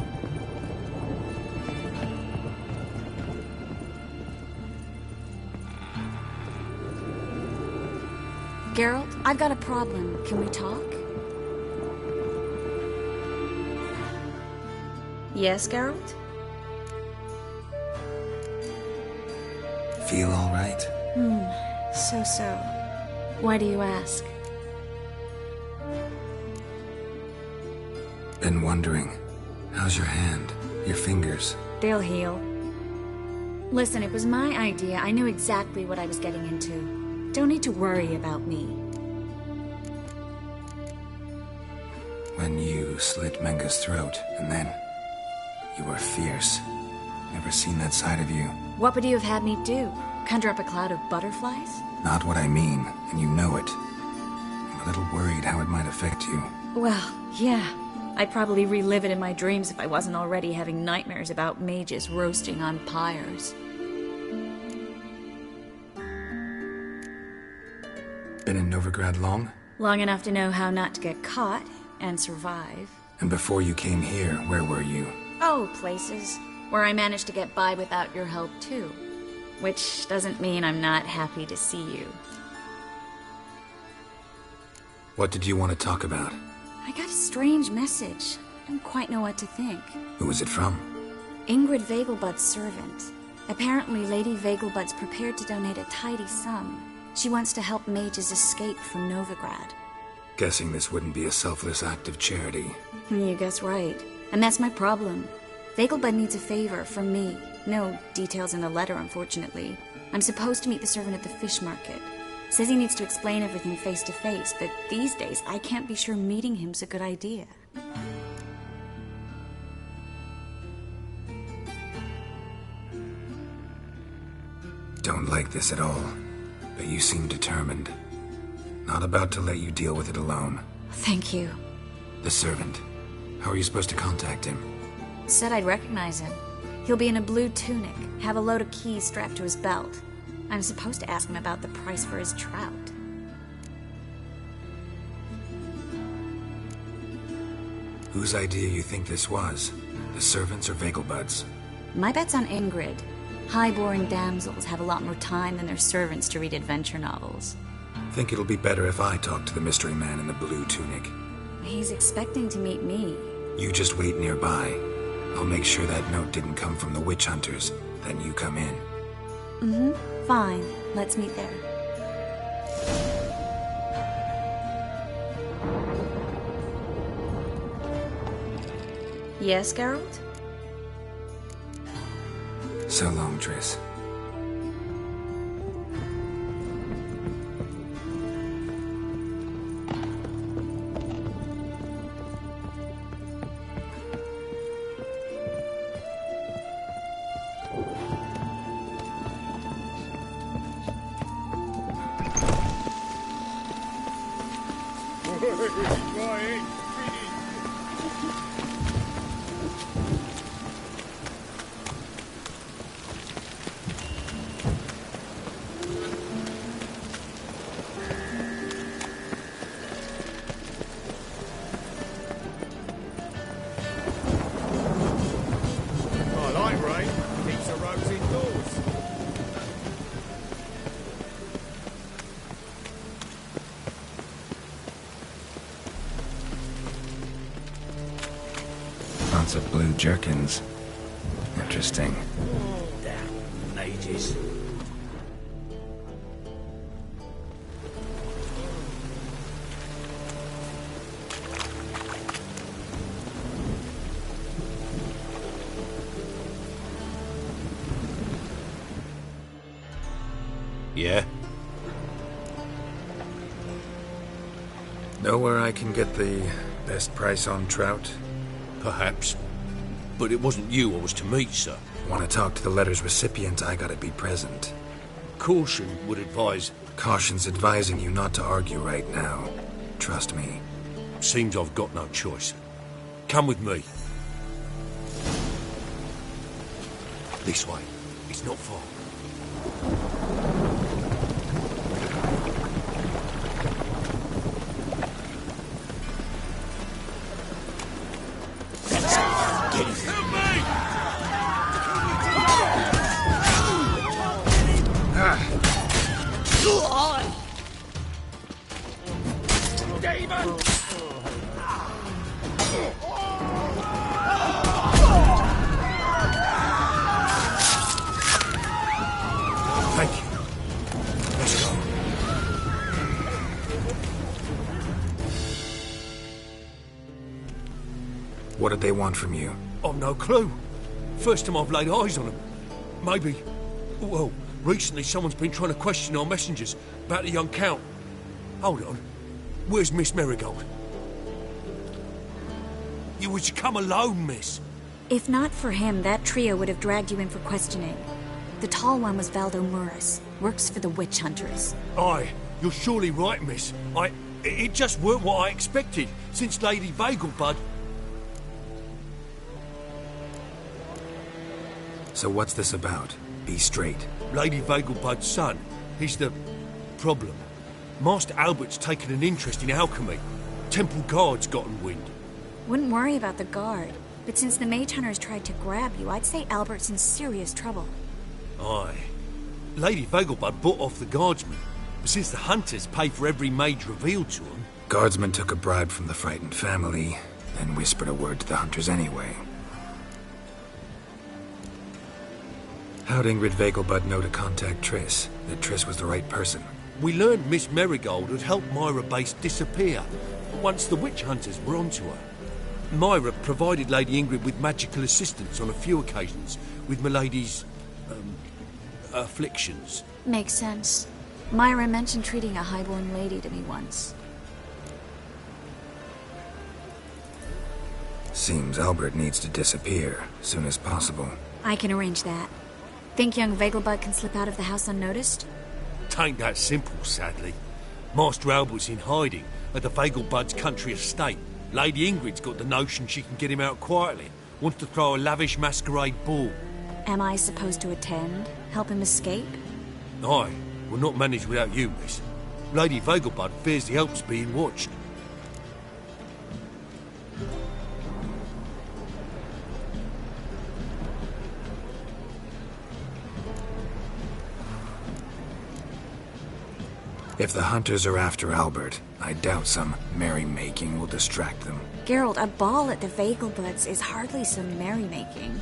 Geralt, I've got a problem. Can we talk? Yes, Geralt? Feel all right? So. Why do you ask? Been wondering. How's your hand? Your fingers? They'll heal. Listen, it was my idea. I knew exactly what I was getting into. Don't need to worry about me. When you slit Menga's throat, and then... you were fierce. Never seen that side of you. What would you have had me do? Conjure up a cloud of butterflies? Not what I mean, and you know it. I'm a little worried how it might affect you. Well, yeah. I'd probably relive it in my dreams if I wasn't already having nightmares about mages roasting on pyres. Been in Novigrad long? Long enough to know how not to get caught and survive. And before you came here, where were you? Oh, places where I managed to get by without your help, too. Which doesn't mean I'm not happy to see you. What did you want to talk about? I got a strange message. I don't quite know what to think. Who was it from? Ingrid Vegelbud's servant. Apparently, Lady Vegelbud's prepared to donate a tidy sum. She wants to help mages escape from Novigrad. Guessing this wouldn't be a selfless act of charity. You guess right. And that's my problem. Vegelbud needs a favor from me. No details in the letter, unfortunately. I'm supposed to meet the servant at the fish market. Says he needs to explain everything face to face, but these days I can't be sure meeting him's a good idea. Don't like this at all, but you seem determined. Not about to let you deal with it alone. Thank you. The servant. How are you supposed to contact him? Said I'd recognize him. He'll be in a blue tunic, have a load of keys strapped to his belt. I'm supposed to ask him about the price for his trout. Whose idea you think this was? The servants or Vegelbud's? My bet's on Ingrid. High-boring damsels have a lot more time than their servants to read adventure novels. Think it'll be better if I talk to the mystery man in the blue tunic. He's expecting to meet me. You just wait nearby. I'll make sure that note didn't come from the witch hunters. Then you come in. Fine. Let's meet there. Yes, Geralt? So long, Triss. Lots of blue jerkins. Interesting. Damn mages. Yeah? Know where I can get the best price on trout? Perhaps. But it wasn't you I was to meet, sir. Want to talk to the letter's recipient, I gotta be present. Caution would advise... Caution's advising you not to argue right now. Trust me. Seems I've got no choice. Come with me. This way. It's not far. What did they want from you? I've no clue. First time I've laid eyes on them. Maybe... Well, recently someone's been trying to question our messengers about the young Count. Hold on. Where's Miss Marigold? You was to come alone, miss. If not for him, that trio would have dragged you in for questioning. The tall one was Valdo Muris. Works for the witch hunters. Aye, you're surely right, miss. It just weren't what I expected, since Lady Vegelbud... So what's this about? Be straight. Lady Vegelbud's son. He's the... problem. Master Albert's taken an interest in alchemy. Temple Guard's gotten wind. Wouldn't worry about the guard. But since the mage hunters tried to grab you, I'd say Albert's in serious trouble. Aye. Lady Vegelbud bought off the guardsmen. But since the hunters pay for every mage revealed to them... Guardsmen took a bribe from the frightened family, and whispered a word to the hunters anyway. How'd Ingrid Vegelbud know to contact Triss? That Triss was the right person? We learned Miss Marigold had helped Myra Base disappear once the witch hunters were onto her. Myra provided Lady Ingrid with magical assistance on a few occasions with Milady's... afflictions. Makes sense. Myra mentioned treating a highborn lady to me once. Seems Albert needs to disappear soon as possible. I can arrange that. Think young Vegelbud can slip out of the house unnoticed? Tain't that simple, sadly. Master Albert's in hiding at the Vegelbud's country estate. Lady Ingrid's got the notion she can get him out quietly. Wants to throw a lavish masquerade ball. Am I supposed to attend? Help him escape? Aye. We'll not manage without you, miss. Lady Vegelbud fears the help's being watched. If the hunters are after Albert, I doubt some merrymaking will distract them. Geralt, a ball at the Vegelbuds is hardly some merrymaking.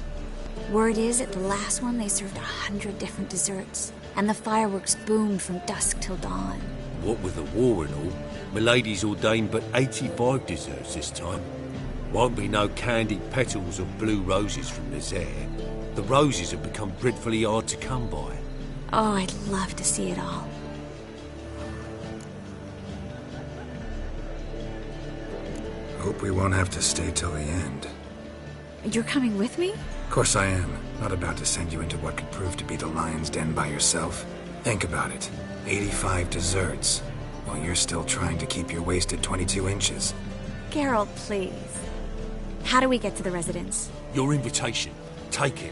Word is, at the last one they served 100 different desserts, and the fireworks boomed from dusk till dawn. What with the war and all, Milady's ordained but 85 desserts this time. Won't be no candied petals or blue roses from Nazaire. The roses have become dreadfully hard to come by. Oh, I'd love to see it all. Hope we won't have to stay till the end. You're coming with me? Of course I am. Not about to send you into what could prove to be the lion's den by yourself. Think about it. 85 desserts, while you're still trying to keep your waist at 22 inches. Geralt, please. How do we get to the residence? Your invitation. Take it.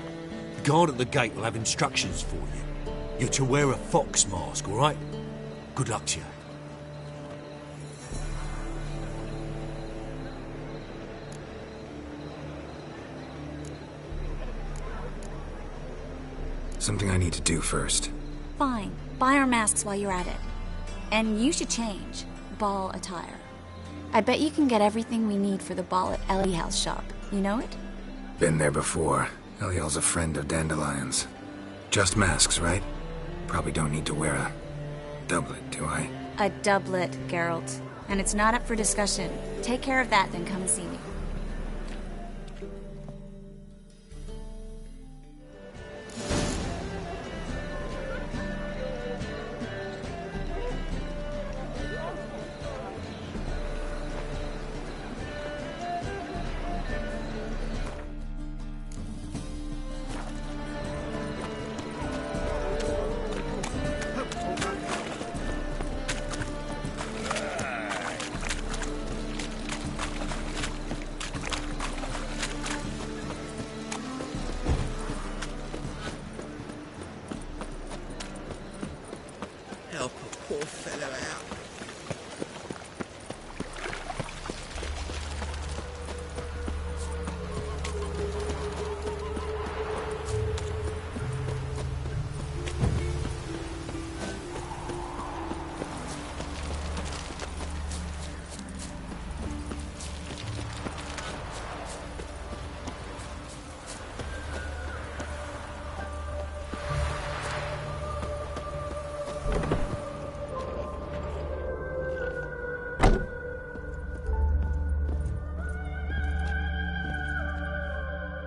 The guard at the gate will have instructions for you. You're to wear a fox mask, all right? Good luck to you. Something I need to do first. Fine. Buy our masks while you're at it. And you should change. Ball attire. I bet you can get everything we need for the ball at Eliel's shop. You know it? Been there before. Eliel's a friend of Dandelion's. Just masks, right? Probably don't need to wear a doublet, do I? A doublet, Geralt. And it's not up for discussion. Take care of that, then come and see me.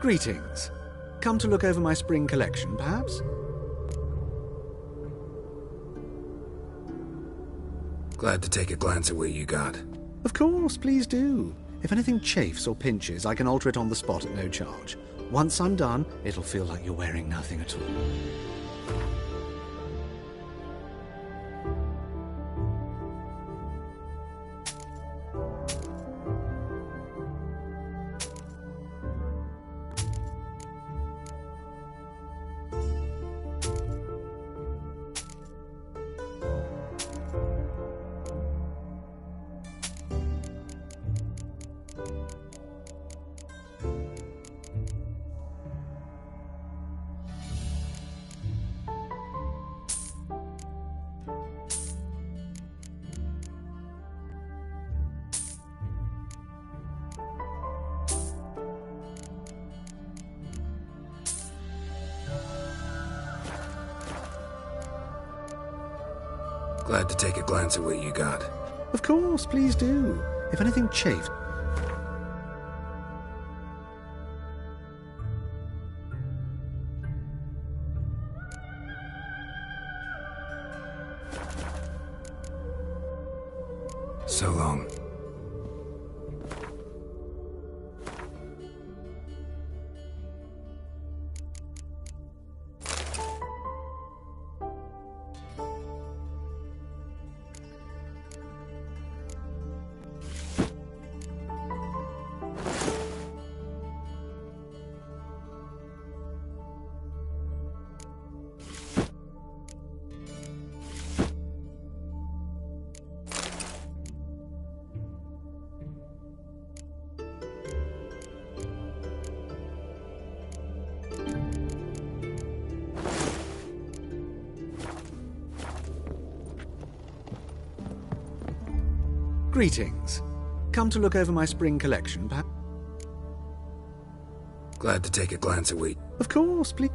Greetings. Come to look over my spring collection, perhaps? Glad to take a glance at what you got. Of course, please do. If anything chafes or pinches, I can alter it on the spot at no charge. Once I'm done, it'll feel like you're wearing nothing at all. Glad to take a glance at what you got. Of course, please do. If anything chafes... So long. Greetings. Come to look over my spring collection, perhaps? Glad to take a glance at what... Of course, please.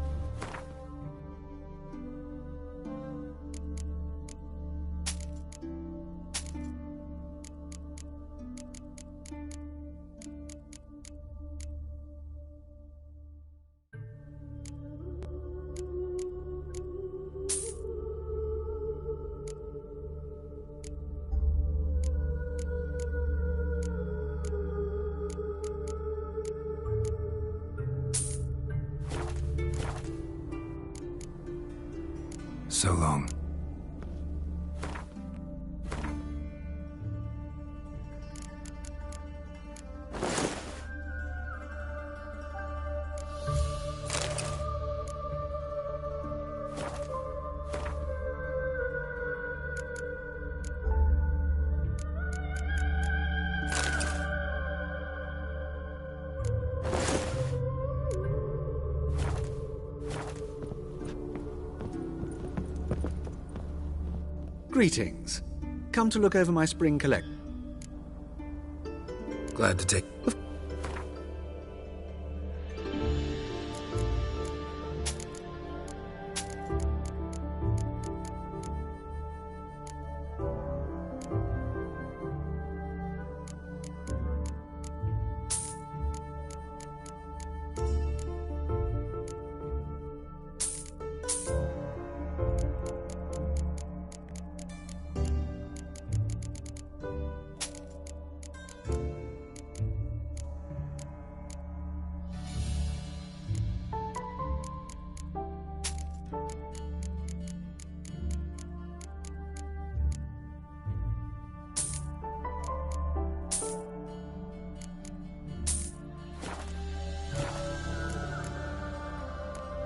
So long. Greetings. Come to look over my spring collection. Glad to take...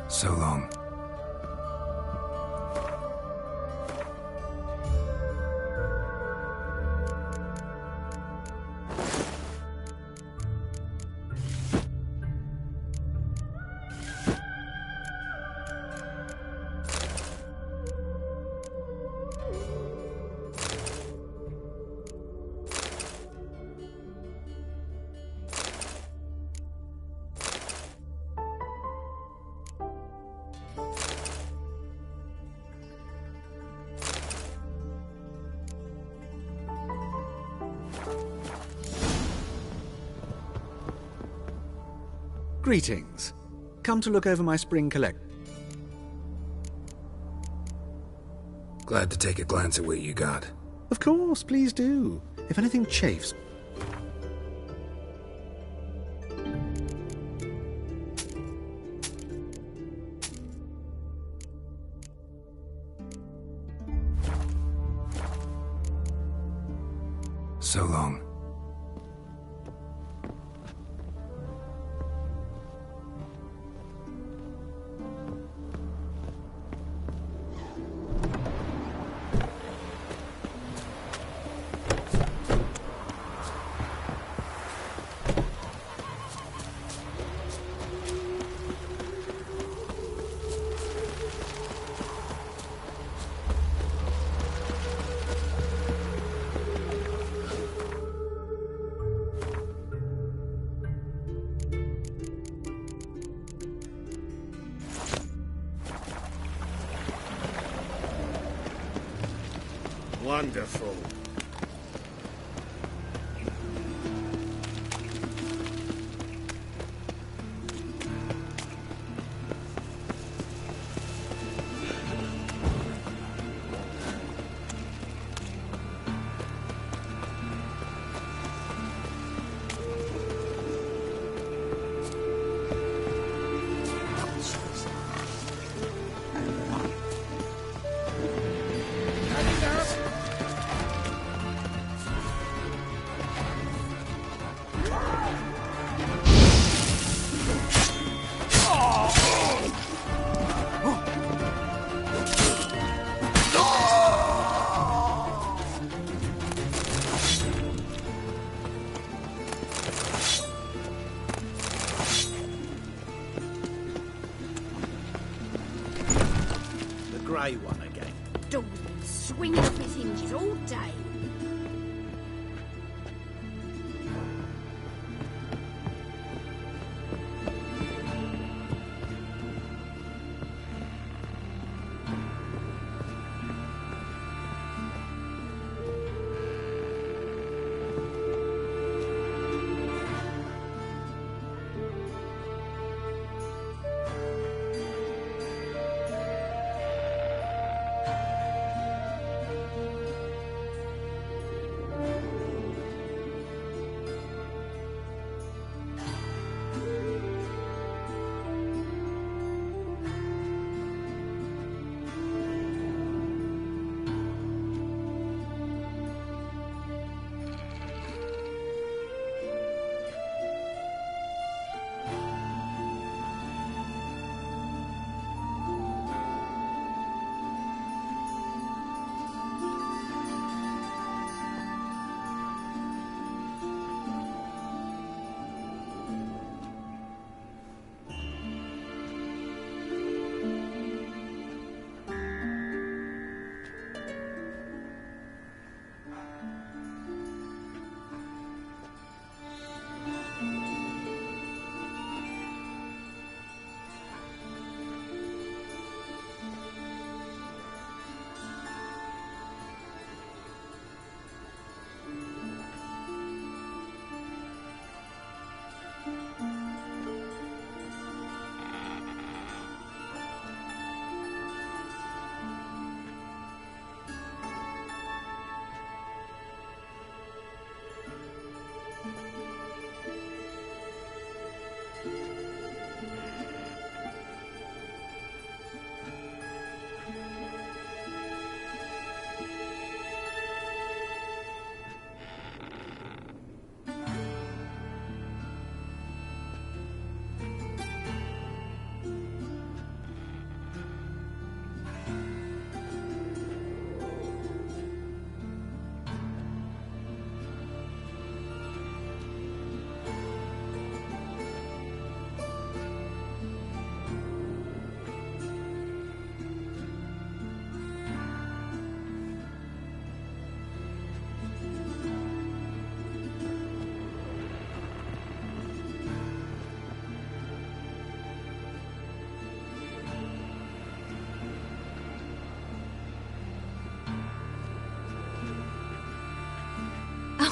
So long. Greetings. Come to look over my spring collect. Glad to take a glance at what you got. Of course, please do. If anything chafes... So long. Wonderful. Grey one again. Dog swinging off his hinges all day.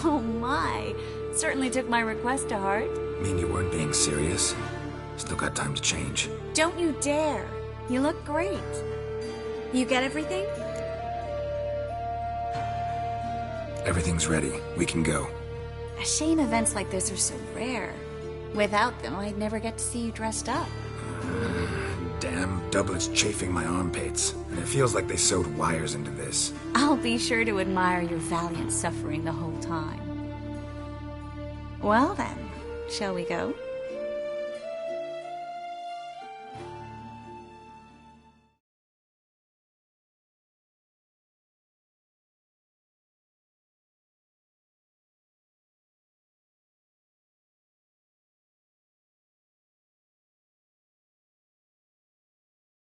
Oh my, certainly took my request to heart. Mean you weren't being serious? Still got time to change. Don't you dare. You look great. You get everything? Everything's ready. We can go. A shame events like this are so rare. Without them, I'd never get to see you dressed up. Damn doublets chafing my armpits. And it feels like they sewed wires into this. I'll be sure to admire your valiant suffering the whole time. Well then, shall we go?